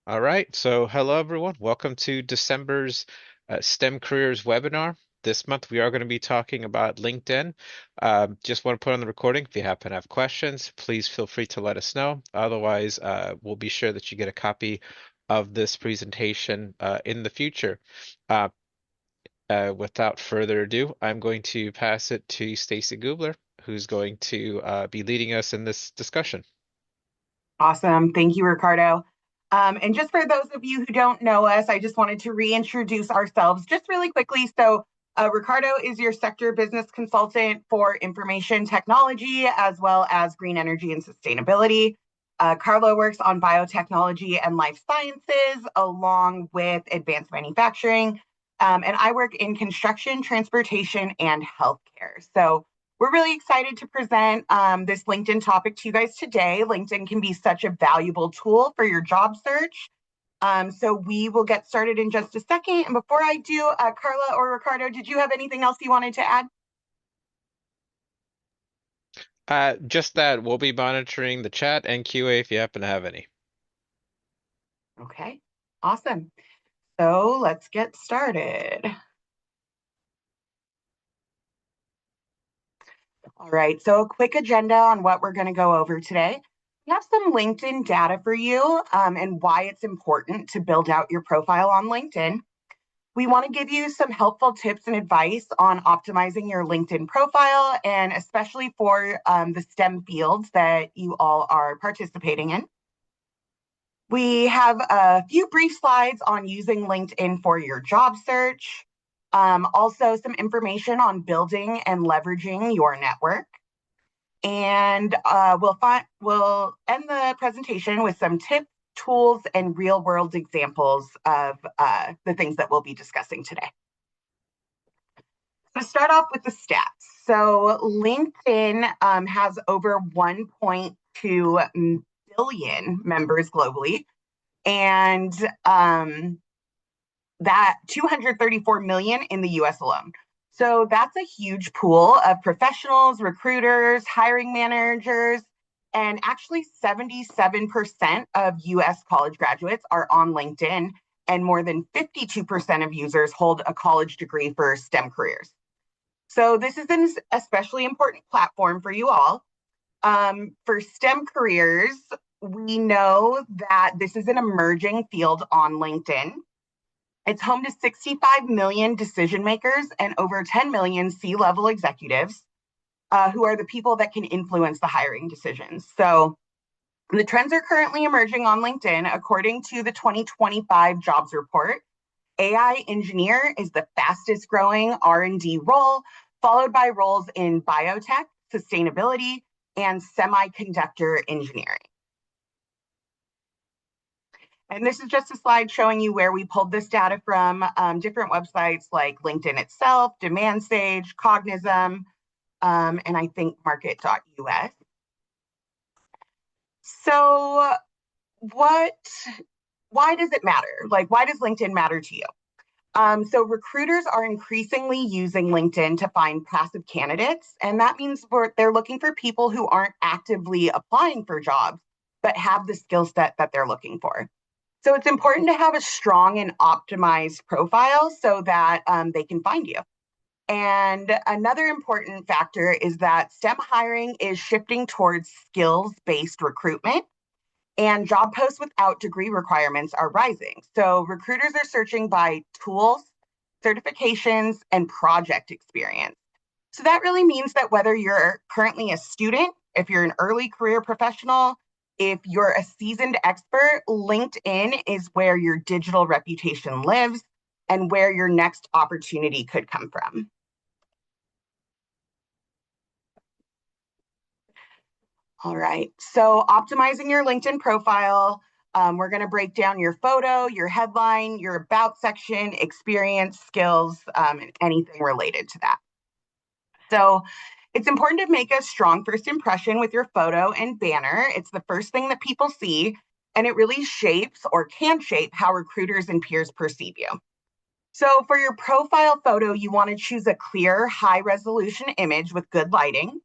All right, so hello everyone. Welcome to December's STEM Careers webinar. This month we are going to be talking about LinkedIn. Just want to put on the recording. If you happen to have questions, please feel free to let us know. Otherwise, we'll be sure that you get a copy of this presentation in the future. Uh, without further ado, I'm going to pass it to Stacy Gubler, who's going to be leading us in this discussion. Awesome. Thank you, Ricardo. And just for those of you who don't know us, I just wanted to reintroduce ourselves just really quickly. Ricardo is your sector business consultant for information technology, as well as green energy and sustainability. Carlo works on biotechnology and life sciences, along with advanced manufacturing. And I work in construction, transportation, and healthcare. So we're really excited to present this LinkedIn topic to you guys today. LinkedIn can be such a valuable tool for your job search. So we will get started in just a second. And before I do, Carla or Ricardo, did you have anything else you wanted to add? Just that we'll be monitoring the chat and QA if you happen to have any. Okay, awesome. So let's get started. All right, so a quick agenda on what we're going to go over today. We have some LinkedIn data for you and why it's important to build out your profile on LinkedIn. We want to give you some helpful tips and advice on optimizing your LinkedIn profile, and especially for the STEM fields that you all are participating in. We have a few brief slides on using LinkedIn for your job search. Also, some information on building and leveraging your network. And we'll end the presentation with some tips, tools, and real world examples of the things that we'll be discussing today. To start off with the stats. So LinkedIn has over 1.2 billion members globally, and that 234 million in the US alone. So that's a huge pool of professionals, recruiters, hiring managers, and actually 77% of US college graduates are on LinkedIn, and more than 52% of users hold a college degree for STEM careers. So this is an especially important platform for you all. For STEM careers, we know that this is an emerging field on LinkedIn. It's home to 65 million decision makers and over 10 million C-level executives who are the people that can influence the hiring decisions. So the trends are currently emerging on LinkedIn. According to the 2025 jobs report, AI engineer is the fastest growing R&D role, followed by roles in biotech, sustainability, and semiconductor engineering. And this is just a slide showing you where we pulled this data from, different websites like LinkedIn itself, DemandStage, Cognism, and I think market.us. So why does it matter? Like, why does LinkedIn matter to you? So recruiters are increasingly using LinkedIn to find passive candidates, and that means they're looking for people who aren't actively applying for jobs, but have the skill set that they're looking for. So it's important to have a strong and optimized profile so that they can find you. And another important factor is that STEM hiring is shifting towards skills-based recruitment, and job posts without degree requirements are rising. So recruiters are searching by tools, certifications, and project experience. So that really means that whether you're currently a student, if you're an early career professional, if you're a seasoned expert, LinkedIn is where your digital reputation lives and where your next opportunity could come from. All right, so optimizing your LinkedIn profile, we're going to break down your photo, your headline, your about section, experience, skills, and anything related to that. So it's important to make a strong first impression with your photo and banner. It's the first thing that people see, and it really shapes or can shape how recruiters and peers perceive you. So for your profile photo, you want to choose a clear, high resolution image with good lighting.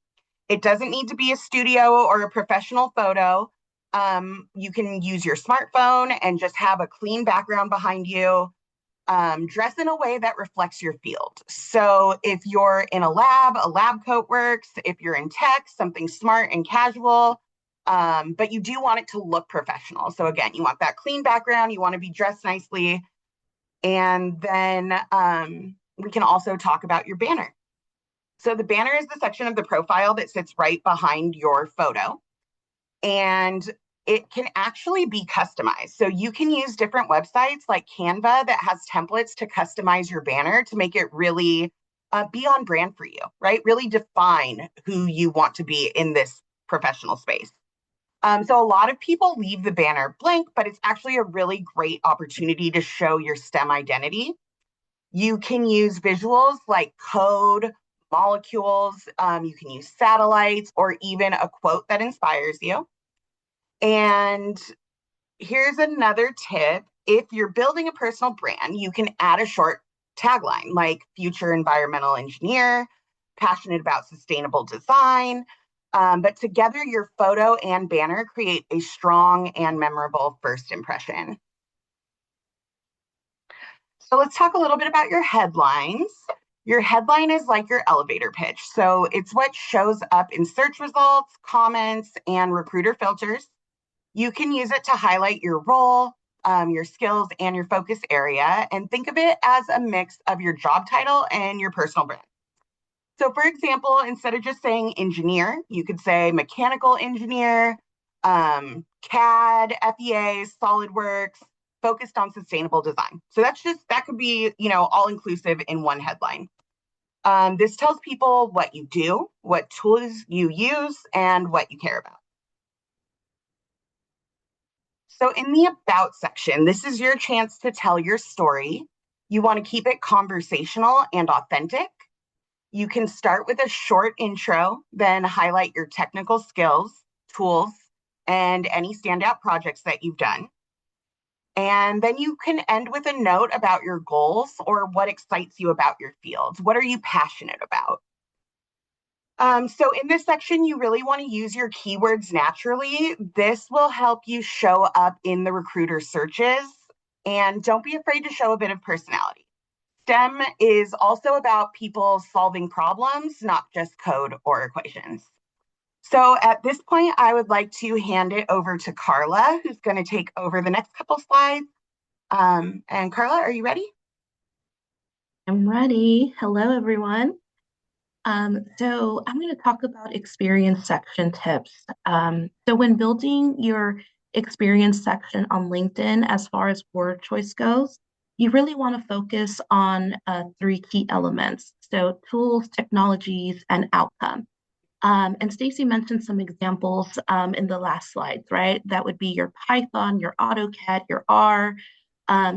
It doesn't need to be a studio or a professional photo. You can use your smartphone and just have a clean background behind you. Dress in a way that reflects your field. So if you're in a lab coat works. If you're in tech, something smart and casual. But you do want it to look professional. So again, you want that clean background. You want to be dressed nicely. And then we can also talk about your banner. So the banner is the section of the profile that sits right behind your photo. And it can actually be customized. So you can use different websites like Canva that has templates to customize your banner to make it really be on brand for you, right? Really define who you want to be in this professional space. So a lot of people leave the banner blank, but it's actually a really great opportunity to show your STEM identity. You can use visuals like code, molecules, you can use satellites, or even a quote that inspires you. And here's another tip. If you're building a personal brand, you can add a short tagline like future environmental engineer, passionate about sustainable design. But together, your photo and banner create a strong and memorable first impression. So let's talk a little bit about your headlines. Your headline is like your elevator pitch. So it's what shows up in search results, comments, and recruiter filters. You can use it to highlight your role, your skills, and your focus area, and think of it as a mix of your job title and your personal brand. So, for example, instead of just saying engineer, you could say mechanical engineer, CAD, FEA, SolidWorks, focused on sustainable design. So that could be, all inclusive in one headline. This tells people what you do, what tools you use, and what you care about. So in the About section, this is your chance to tell your story. You want to keep it conversational and authentic. You can start with a short intro, then highlight your technical skills, tools, and any standout projects that you've done. And then you can end with a note about your goals or what excites you about your field. What are you passionate about? So in this section, you really want to use your keywords naturally. This will help you show up in the recruiter searches. And don't be afraid to show a bit of personality. STEM is also about people solving problems, not just code or equations. So at this point, I would like to hand it over to Carla, who's going to take over the next couple slides. And Carla, are you ready? I'm ready. Hello, everyone. So I'm going to talk about experience section tips. So when building your experience section on LinkedIn, as far as word choice goes, you really want to focus on three key elements. So tools, technologies, and outcome. And Stacy mentioned some examples in the last slides, right? That would be your Python, your AutoCAD, your R,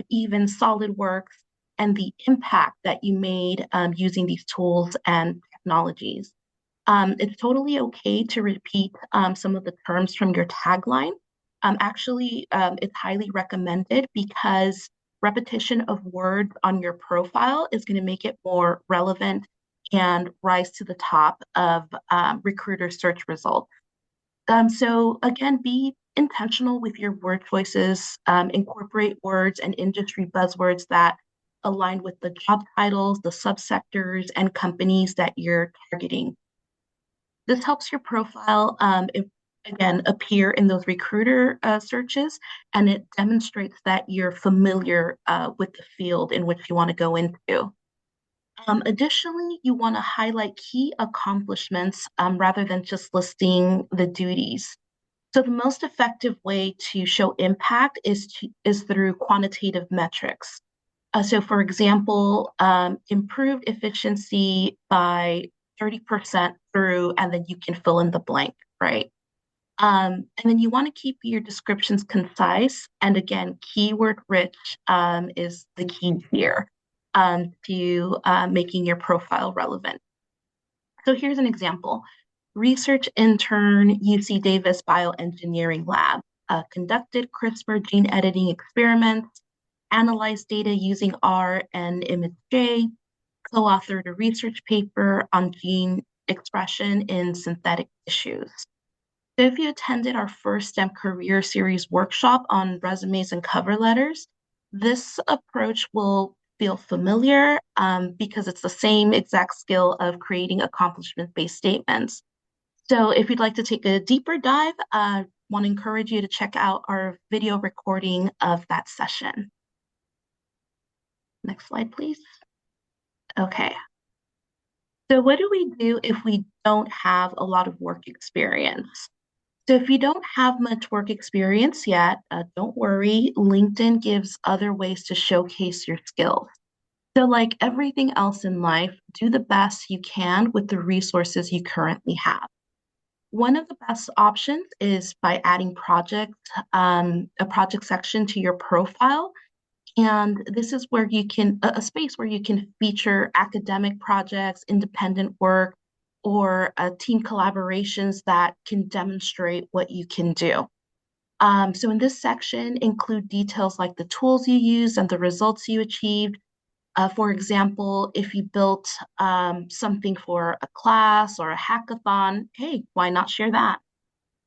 even SolidWorks, and the impact that you made using these tools and technologies. It's totally okay to repeat some of the terms from your tagline. Actually, it's highly recommended because repetition of words on your profile is going to make it more relevant and rise to the top of recruiter search results. So again, be intentional with your word choices, incorporate words and industry buzzwords that align with the job titles, the subsectors, and companies that you're targeting. This helps your profile, again, appear in those recruiter searches, and it demonstrates that you're familiar with the field in which you want to go into. Additionally, you want to highlight key accomplishments rather than just listing the duties. So the most effective way to show impact is through quantitative metrics. So for example, improved efficiency by 30% through, and then you can fill in the blank, right? And then you want to keep your descriptions concise. And again, keyword rich is the key here to making your profile relevant. So here's an example. Research intern, UC Davis Bioengineering Lab, conducted CRISPR gene editing experiments, analyzed data using R and ImageJ, co-authored a research paper on gene expression in synthetic tissues. So if you attended our first STEM Career Series workshop on resumes and cover letters, this approach will feel familiar because it's the same exact skill of creating accomplishment-based statements. So if you'd like to take a deeper dive, I want to encourage you to check out our video recording of that session. Next slide, please. Okay. So what do we do if we don't have a lot of work experience? So if you don't have much work experience yet, don't worry. LinkedIn gives other ways to showcase your skills. So like everything else in life, do the best you can with the resources you currently have. One of the best options is by adding a project section to your profile. And this is where you can, a space where you can feature academic projects, independent work, or team collaborations that can demonstrate what you can do. So in this section, include details like the tools you use and the results you achieved. For example, if you built something for a class or a hackathon, hey, why not share that?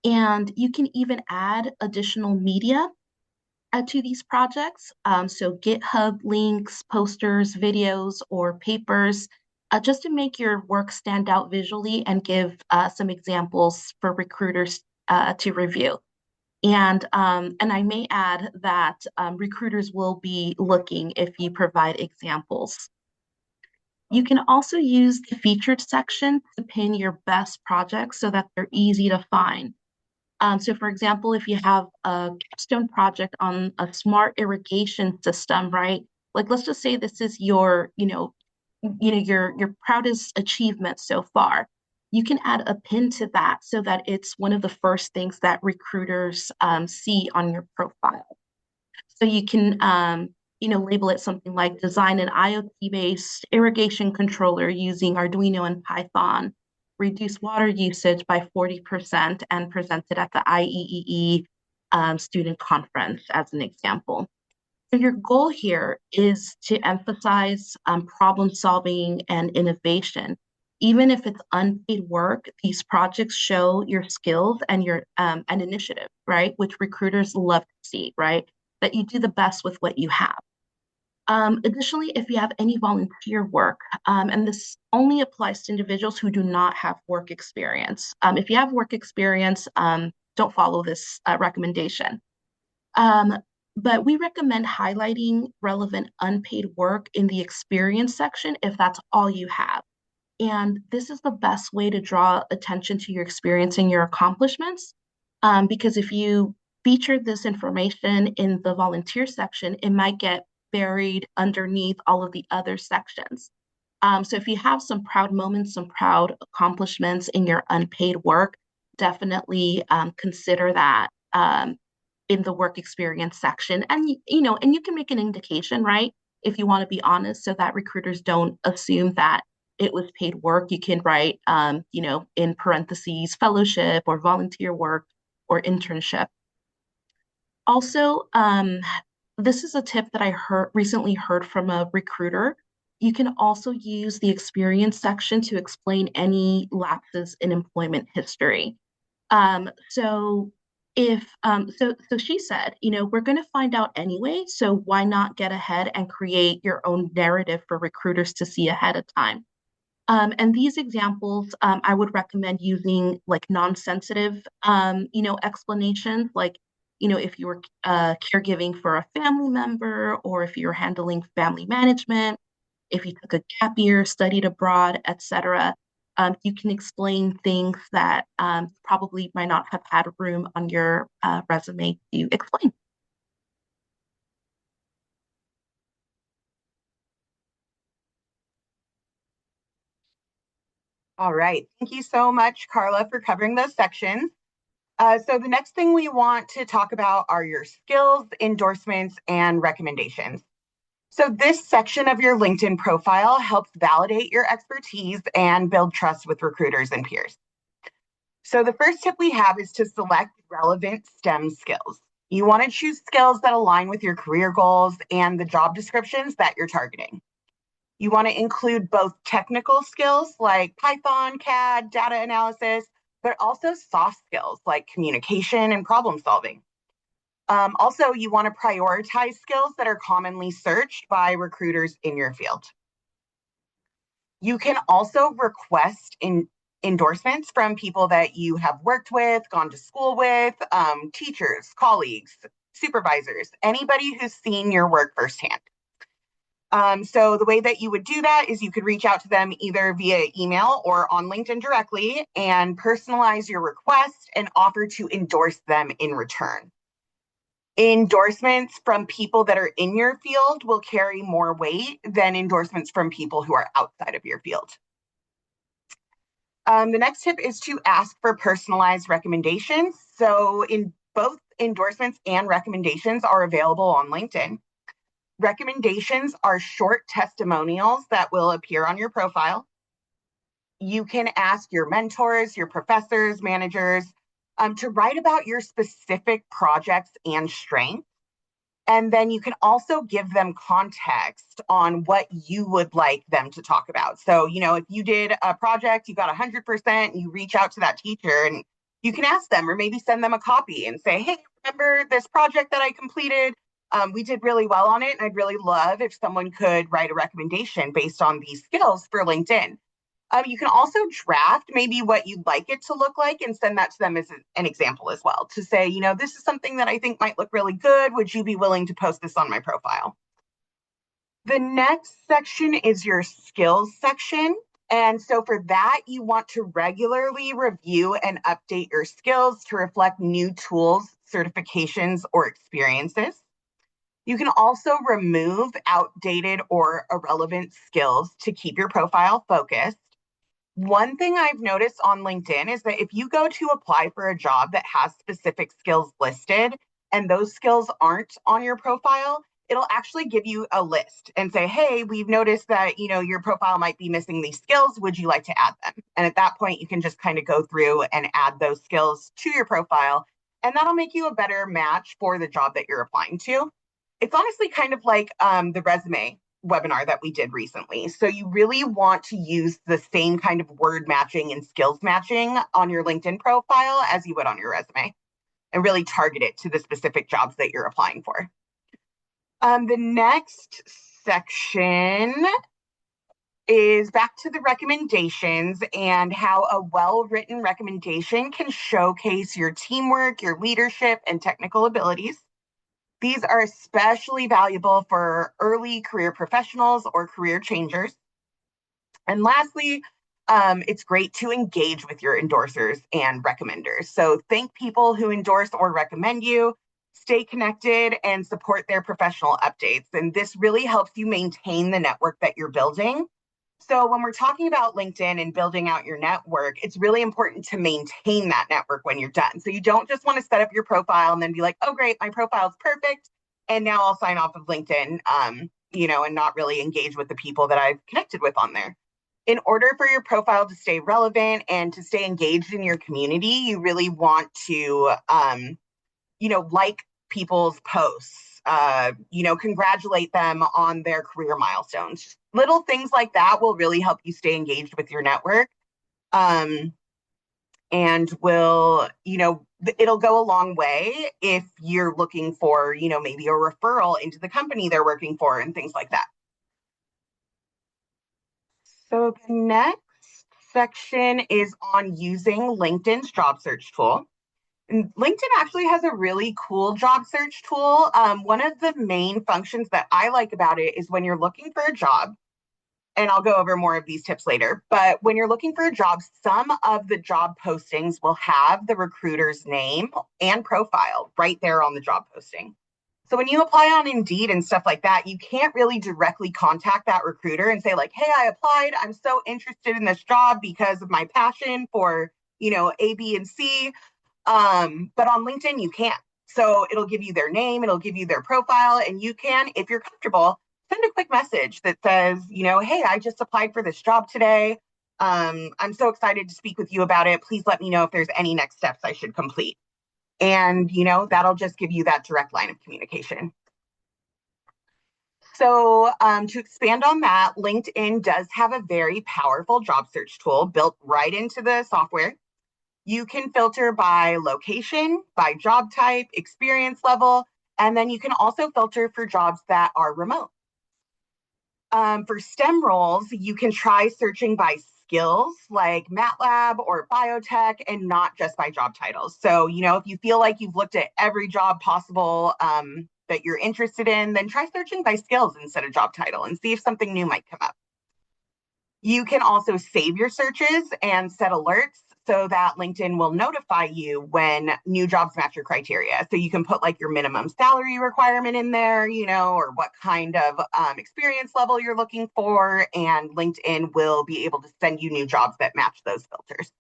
And you can even add additional media to these projects. So GitHub links, posters, videos, or papers, just to make your work stand out visually and give some examples for recruiters to review. And I may add that recruiters will be looking if you provide examples. You can also use the featured section to pin your best projects so that they're easy to find. So for example, if you have a capstone project on a smart irrigation system, right? Like let's just say this is your, your proudest achievement so far. You can add a pin to that so that it's one of the first things that recruiters see on your profile. So you can, label it something like design an IoT-based irrigation controller using Arduino and Python, reduce water usage by 40% and presented at the IEEE student conference as an example. So your goal here is to emphasize problem solving and innovation. Even if it's unpaid work, these projects show your skills and your an initiative, right? Which recruiters love to see, right? That you do the best with what you have. Additionally, if you have any volunteer work, and this only applies to individuals who do not have work experience. If you have work experience, don't follow this recommendation. But we recommend highlighting relevant unpaid work in the experience section if that's all you have. And this is the best way to draw attention to your experience and your accomplishments. Because if you feature this information in the volunteer section, it might get buried underneath all of the other sections. So if you have some proud moments, some proud accomplishments in your unpaid work, definitely consider that in the work experience section. And you can make an indication, right? If you want to be honest, so that recruiters don't assume that it was paid work. You can write, in parentheses, fellowship or volunteer work or internship. Also, this is a tip that I recently heard from a recruiter. You can also use the experience section to explain any lapses in employment history. So she said, we're going to find out anyway, so why not get ahead and create your own narrative for recruiters to see ahead of time? And these examples, I would recommend using like non-sensitive, explanations, like, if you were caregiving for a family member, or if you're handling family management, if you took a gap year, studied abroad, etc. You can explain things that probably might not have had room on your resume to explain. All right. Thank you so much, Carla, for covering those sections. So the next thing we want to talk about are your skills, endorsements, and recommendations. So this section of your LinkedIn profile helps validate your expertise and build trust with recruiters and peers. So the first tip we have is to select relevant STEM skills. You want to choose skills that align with your career goals and the job descriptions that you're targeting. You want to include both technical skills like Python, CAD, data analysis, but also soft skills like communication and problem solving. Also, you want to prioritize skills that are commonly searched by recruiters in your field. You can also request endorsements from people that you have worked with, gone to school with, teachers, colleagues, supervisors, anybody who's seen your work firsthand. So the way that you would do that is you could reach out to them either via email or on LinkedIn directly and personalize your request and offer to endorse them in return. Endorsements from people that are in your field will carry more weight than endorsements from people who are outside of your field. The next tip is to ask for personalized recommendations. So in both endorsements and recommendations are available on LinkedIn. Recommendations are short testimonials that will appear on your profile. You can ask your mentors, your professors, managers to write about your specific projects and strengths. And then you can also give them context on what you would like them to talk about. So, if you did a project, you got 100%, you reach out to that teacher and you can ask them or maybe send them a copy and say, hey, remember this project that I completed? We did really well on it. And I'd really love if someone could write a recommendation based on these skills for LinkedIn. You can also draft maybe what you'd like it to look like and send that to them as an example as well to say, this is something that I think might look really good. Would you be willing to post this on my profile? The next section is your skills section. And so for that, you want to regularly review and update your skills to reflect new tools, certifications, or experiences. You can also remove outdated or irrelevant skills to keep your profile focused. One thing I've noticed on LinkedIn is that if you go to apply for a job that has specific skills listed and those skills aren't on your profile, it'll actually give you a list and say, hey, we've noticed that, your profile might be missing these skills. Would you like to add them? And at that point, you can just kind of go through and add those skills to your profile. And that'll make you a better match for the job that you're applying to. It's honestly kind of like the resume webinar that we did recently. So you really want to use the same kind of word matching and skills matching on your LinkedIn profile as you would on your resume and really target it to the specific jobs that you're applying for. The next section is back to the recommendations and how a well-written recommendation can showcase your teamwork, your leadership, and technical abilities. These are especially valuable for early career professionals or career changers. And lastly, it's great to engage with your endorsers and recommenders. So thank people who endorse or recommend you, stay connected, and support their professional updates. And this really helps you maintain the network that you're building. So when we're talking about LinkedIn and building out your network, it's really important to maintain that network when you're done. So you don't just want to set up your profile and then be like, oh, great, my profile's perfect. And now I'll sign off of LinkedIn, and not really engage with the people that I've connected with on there. In order for your profile to stay relevant and to stay engaged in your community, you really want to, like people's posts. Congratulate them on their career milestones. Little things like that will really help you stay engaged with your network. And will, it'll go a long way if you're looking for, maybe a referral into the company they're working for and things like that. So the next section is on using LinkedIn's job search tool. And LinkedIn actually has a really cool job search tool. One of the main functions that I like about it is when you're looking for a job, and I'll go over more of these tips later, but when you're looking for a job, some of the job postings will have the recruiter's name and profile right there on the job posting. So when you apply on Indeed and stuff like that, you can't really directly contact that recruiter and say like, hey, I applied. I'm so interested in this job because of my passion for, A, B, and C. But on LinkedIn, you can't. So it'll give you their name, it'll give you their profile, and you can, if you're comfortable, send a quick message that says, hey, I just applied for this job today. I'm so excited to speak with you about it. Please let me know if there's any next steps I should complete. And, that'll just give you that direct line of communication. So to expand on that, LinkedIn does have a very powerful job search tool built right into the software. You can filter by location, by job type, experience level, and then you can also filter for jobs that are remote. For STEM roles, you can try searching by skills like MATLAB or biotech and not just by job titles. So, if you feel like you've looked at every job possible that you're interested in, then try searching by skills instead of job title and see if something new might come up. You can also save your searches and set alerts so that LinkedIn will notify you when new jobs match your criteria. So you can put like your minimum salary requirement in there, or what kind of experience level you're looking for, and LinkedIn will be able to send you new jobs that match those filters.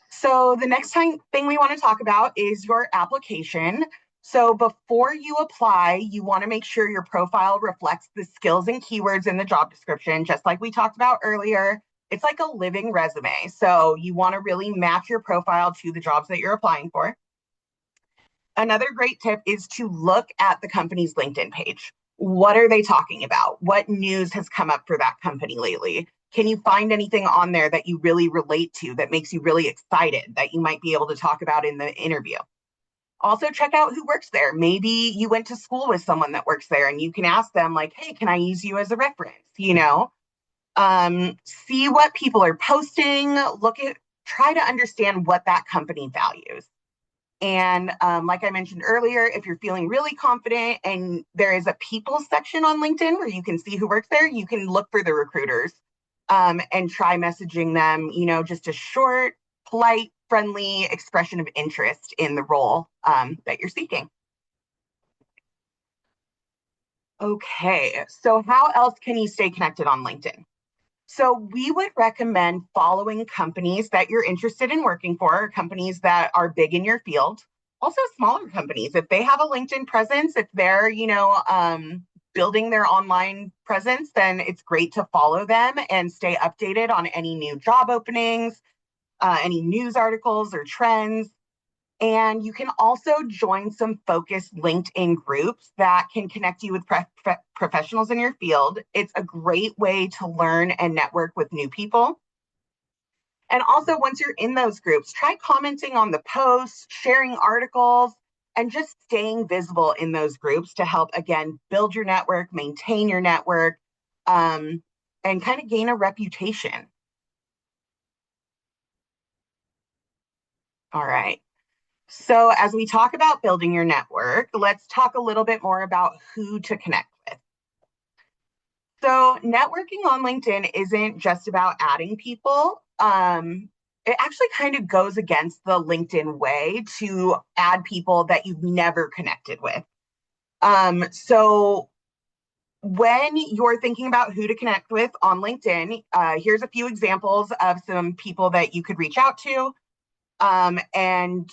So the next thing we want to talk about is your application. So before you apply, you want to make sure your profile reflects the skills and keywords in the job description, just like we talked about earlier. It's like a living resume. So you want to really match your profile to the jobs that you're applying for. Another great tip is to look at the company's LinkedIn page. What are they talking about? What news has come up for that company lately? Can you find anything on there that you really relate to, that makes you really excited, that you might be able to talk about in the interview? Also, check out who works there. Maybe you went to school with someone that works there and you can ask them like, hey, can I use you as a reference? See what people are posting, try to understand what that company values. And like I mentioned earlier, if you're feeling really confident and there is a people section on LinkedIn where you can see who works there, you can look for the recruiters and try messaging them, just a short, polite, friendly expression of interest in the role that you're seeking. Okay, so how else can you stay connected on LinkedIn? So we would recommend following companies that you're interested in working for, companies that are big in your field. Also smaller companies, if they have a LinkedIn presence, if they're, building their online presence, then it's great to follow them and stay updated on any new job openings, any news articles or trends. And you can also join some focused LinkedIn groups that can connect you with professionals in your field. It's a great way to learn and network with new people. And also, once you're in those groups, try commenting on the posts, sharing articles, and just staying visible in those groups to help, again, build your network, maintain your network, and kind of gain a reputation. All right. So as we talk about building your network, let's talk a little bit more about who to connect with. So networking on LinkedIn isn't just about adding people. It actually kind of goes against the LinkedIn way to add people that you've never connected with. So when you're thinking about who to connect with on LinkedIn, here's a few examples of some people that you could reach out to. And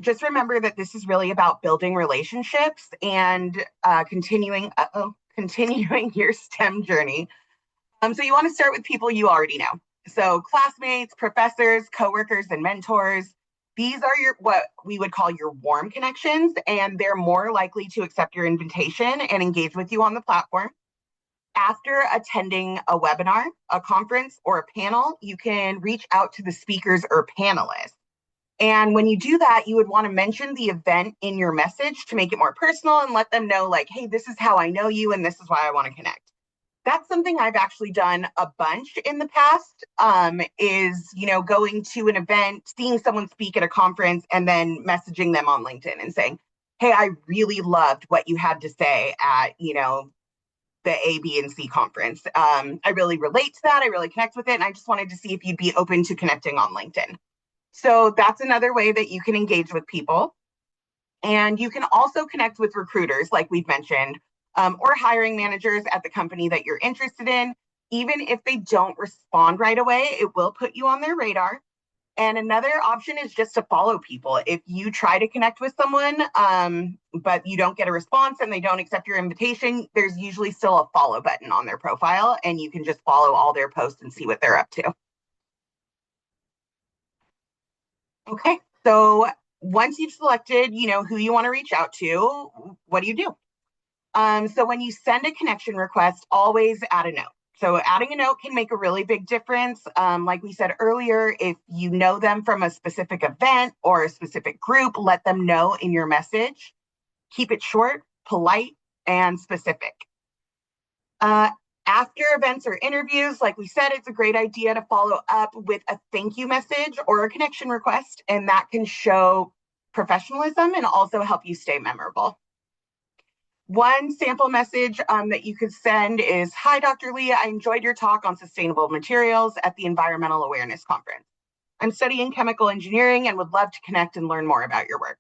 just remember that this is really about building relationships and continuing your STEM journey. So you want to start with people you already know. So classmates, professors, coworkers, and mentors. These are what we would call your warm connections, and they're more likely to accept your invitation and engage with you on the platform. After attending a webinar, a conference, or a panel, you can reach out to the speakers or panelists. And when you do that, you would want to mention the event in your message to make it more personal and let them know like, hey, this is how I know you and this is why I want to connect. That's something I've actually done a bunch in the past, is, going to an event, seeing someone speak at a conference and then messaging them on LinkedIn and saying, hey, I really loved what you had to say at, the A, B, and C conference. I really relate to that. I really connect with it. And I just wanted to see if you'd be open to connecting on LinkedIn. So that's another way that you can engage with people. And you can also connect with recruiters, like we've mentioned, or hiring managers at the company that you're interested in. Even if they don't respond right away, it will put you on their radar. And another option is just to follow people. If you try to connect with someone, but you don't get a response and they don't accept your invitation, there's usually still a follow button on their profile, and you can just follow all their posts and see what they're up to. Okay, so once you've selected, who you want to reach out to, what do you do? So when you send a connection request, always add a note. So adding a note can make a really big difference. Like we said earlier, if you know them from a specific event or a specific group, let them know in your message. Keep it short, polite, and specific. After events or interviews, like we said, it's a great idea to follow up with a thank you message or a connection request, and that can show professionalism and also help you stay memorable. One sample message that you could send is, "Hi, Dr. Lee, I enjoyed your talk on sustainable materials at the Environmental Awareness Conference. I'm studying chemical engineering and would love to connect and learn more about your work."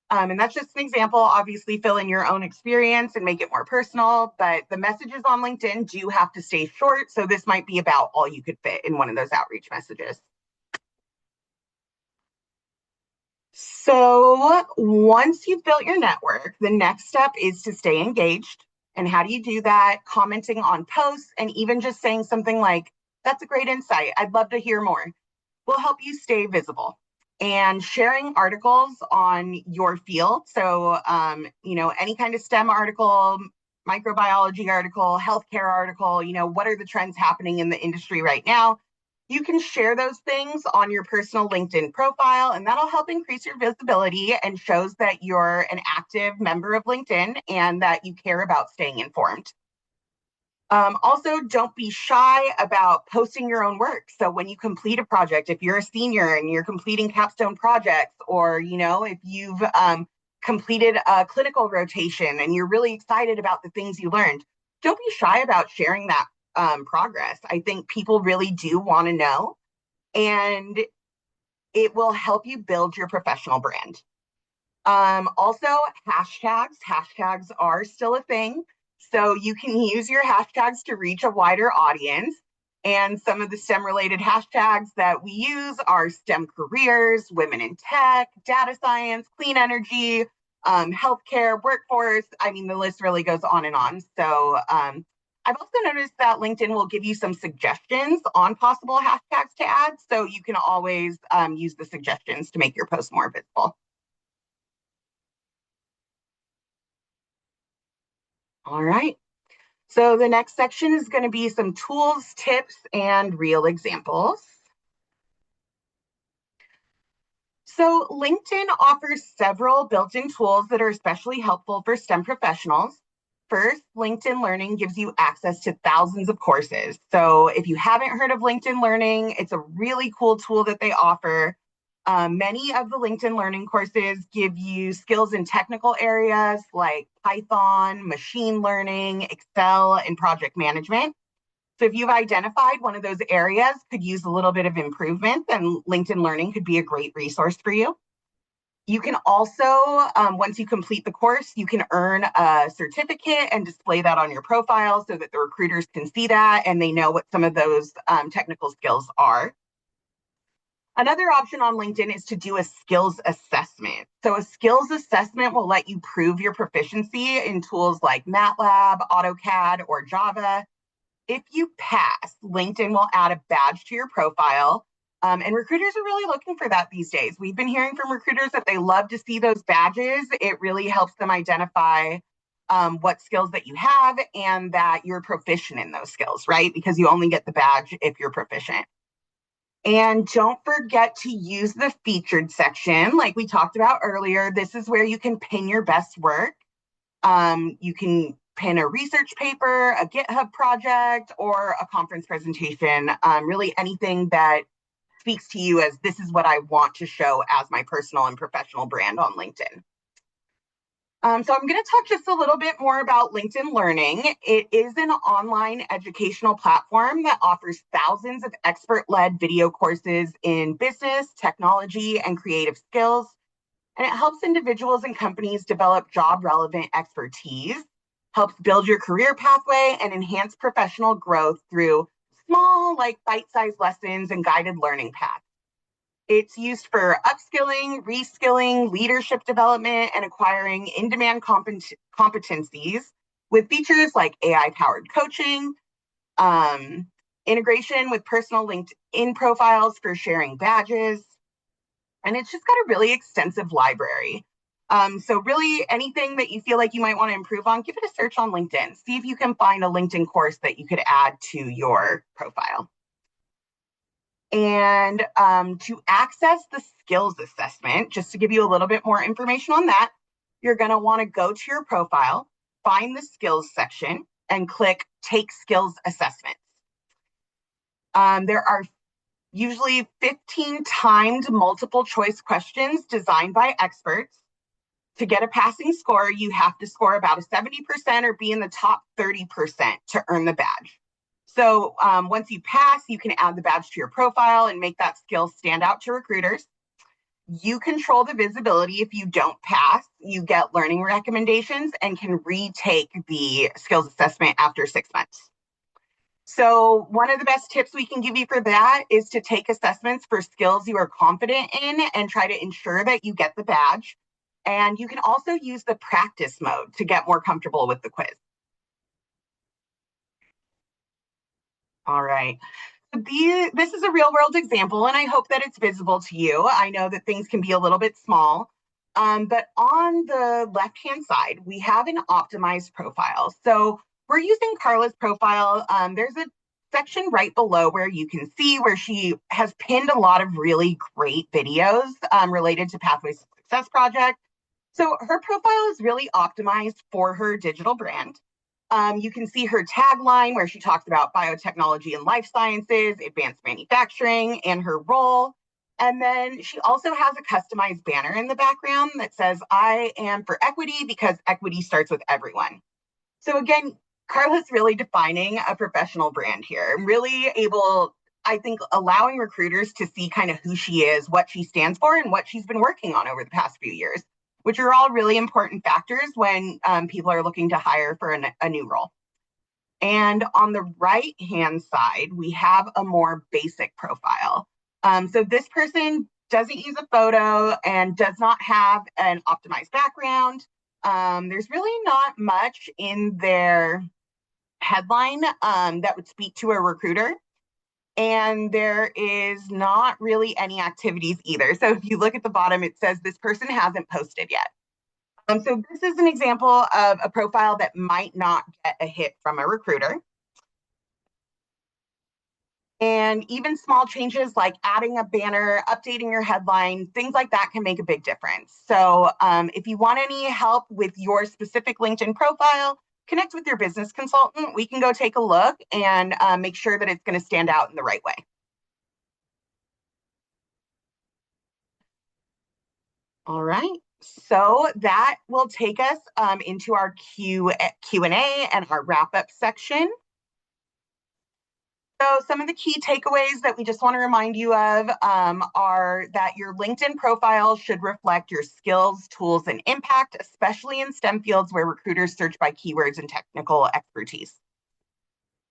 And that's just an example. Obviously, fill in your own experience and make it more personal, but the messages on LinkedIn do have to stay short. So this might be about all you could fit in one of those outreach messages. So once you've built your network, the next step is to stay engaged. And how do you do that? Commenting on posts and even just saying something like, "That's a great insight. I'd love to hear more," will help you stay visible. And sharing articles on your field. So, any kind of STEM article, microbiology article, healthcare article, what are the trends happening in the industry right now? You can share those things on your personal LinkedIn profile, and that'll help increase your visibility and shows that you're an active member of LinkedIn and that you care about staying informed. Also, don't be shy about posting your own work. So when you complete a project, if you're a senior and you're completing capstone projects, or if you've completed a clinical rotation and you're really excited about the things you learned, don't be shy about sharing that progress. I think people really do want to know, and it will help you build your professional brand. Also, hashtags are still a thing. So you can use your hashtags to reach a wider audience. And some of the STEM related hashtags that we use are STEM careers, women in tech, data science, clean energy, healthcare, workforce. I mean, the list really goes on and on. So I've also noticed that LinkedIn will give you some suggestions on possible hashtags to add. So you can always use the suggestions to make your post more visible. All right. So the next section is going to be some tools, tips, and real examples. So LinkedIn offers several built-in tools that are especially helpful for STEM professionals. First, LinkedIn Learning gives you access to thousands of courses. So if you haven't heard of LinkedIn Learning, it's a really cool tool that they offer. Many of the LinkedIn Learning courses give you skills in technical areas like Python, machine learning, Excel, and project management. So if you've identified one of those areas could use a little bit of improvement, then LinkedIn Learning could be a great resource for you. You can also, once you complete the course, you can earn a certificate and display that on your profile so that the recruiters can see that and they know what some of those technical skills are. Another option on LinkedIn is to do a skills assessment. So a skills assessment will let you prove your proficiency in tools like MATLAB, AutoCAD, or Java. If you pass, LinkedIn will add a badge to your profile. And recruiters are really looking for that these days. We've been hearing from recruiters that they love to see those badges. It really helps them identify what skills that you have and that you're proficient in those skills, right? Because you only get the badge if you're proficient. And don't forget to use the featured section like we talked about earlier. This is where you can pin your best work. You can pin a research paper, a GitHub project, or a conference presentation, really anything that speaks to you as this is what I want to show as my personal and professional brand on LinkedIn. So I'm going to talk just a little bit more about LinkedIn Learning. It is an online educational platform that offers thousands of expert-led video courses in business, technology, and creative skills. And it helps individuals and companies develop job-relevant expertise, helps build your career pathway, and enhance professional growth through small, like bite-sized lessons and guided learning paths. It's used for upskilling, reskilling, leadership development, and acquiring in-demand competencies with features like AI-powered coaching, integration with personal LinkedIn profiles for sharing badges. And it's just got a really extensive library. So really anything that you feel like you might want to improve on, give it a search on LinkedIn. See if you can find a LinkedIn course that you could add to your profile. And to access the skills assessment, just to give you a little bit more information on that, you're going to want to go to your profile, find the skills section, and click Take Skills Assessments. There are usually 15 timed multiple choice questions designed by experts. To get a passing score, you have to score about a 70% or be in the top 30% to earn the badge. So once you pass, you can add the badge to your profile and make that skill stand out to recruiters. You control the visibility. If you don't pass, you get learning recommendations and can retake the skills assessment after 6 months. So one of the best tips we can give you for that is to take assessments for skills you are confident in and try to ensure that you get the badge. And you can also use the practice mode to get more comfortable with the quiz. All right. This is a real world example, and I hope that it's visible to you. I know that things can be a little bit small, but on the left-hand side, we have an optimized profile. So we're using Carla's profile. There's a section right below where you can see where she has pinned a lot of really great videos related to Pathways to Success Project. So her profile is really optimized for her digital brand. You can see her tagline where she talks about biotechnology and life sciences, advanced manufacturing, and her role. And then she also has a customized banner in the background that says, I am for equity because equity starts with everyone. So again, Carla's really defining a professional brand here, really able, I think, allowing recruiters to see kind of who she is, what she stands for, and what she's been working on over the past few years, which are all really important factors when people are looking to hire for a new role. And on the right-hand side, we have a more basic profile. So this person doesn't use a photo and does not have an optimized background. There's really not much in their headline that would speak to a recruiter. And there is not really any activities either. So if you look at the bottom, it says this person hasn't posted yet. So this is an example of a profile that might not get a hit from a recruiter. And even small changes like adding a banner, updating your headline, things like that can make a big difference. So if you want any help with your specific LinkedIn profile, connect with your business consultant. We can go take a look and make sure that it's going to stand out in the right way. All right. So that will take us into our Q&A and our wrap-up section. So some of the key takeaways that we just want to remind you of are that your LinkedIn profile should reflect your skills, tools, and impact, especially in STEM fields where recruiters search by keywords and technical expertise.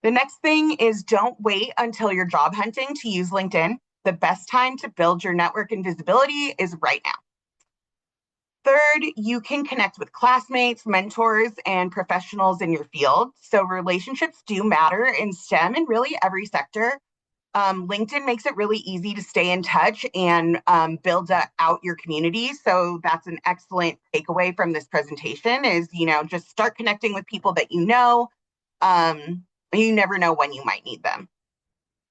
The next thing is don't wait until you're job hunting to use LinkedIn. The best time to build your network and visibility is right now. Third, you can connect with classmates, mentors, and professionals in your field. So relationships do matter in STEM and really every sector. LinkedIn makes it really easy to stay in touch and build out your community. So that's an excellent takeaway from this presentation is, just start connecting with people that you know. You never know when you might need them.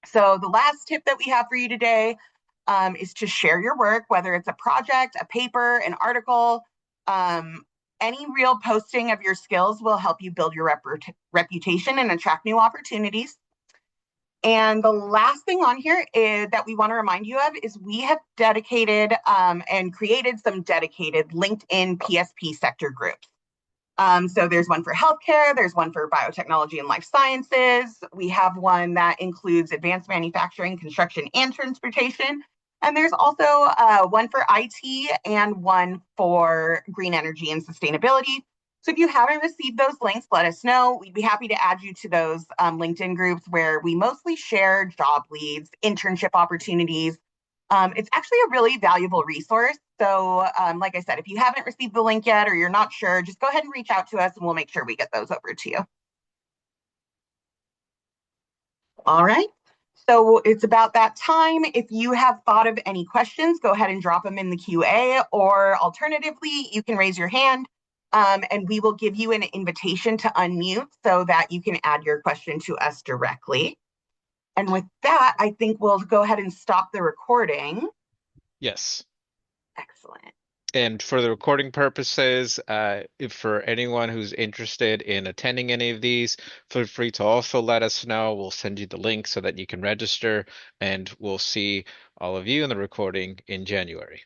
So the last tip that we have for you today is to share your work, whether it's a project, a paper, an article. Any real posting of your skills will help you build your reputation and attract new opportunities. And the last thing on here is that we want to remind you of is we have dedicated and created some dedicated LinkedIn PSP sector groups. So there's one for healthcare, there's one for biotechnology and life sciences. We have one that includes advanced manufacturing, construction, and transportation. And there's also one for IT and one for green energy and sustainability. So if you haven't received those links, let us know. We'd be happy to add you to those LinkedIn groups where we mostly share job leads, internship opportunities. It's actually a really valuable resource. So like I said, if you haven't received the link yet or you're not sure, just go ahead and reach out to us and we'll make sure we get those over to you. All right. So it's about that time. If you have thought of any questions, go ahead and drop them in the QA, or alternatively, you can raise your hand, and we will give you an invitation to unmute so that you can add your question to us directly. And with that, I think we'll go ahead and stop the recording. Yes. Excellent. And for the recording purposes, if for anyone who's interested in attending any of these, feel free to also let us know. We'll send you the link so that you can register, and we'll see all of you in the recording in January.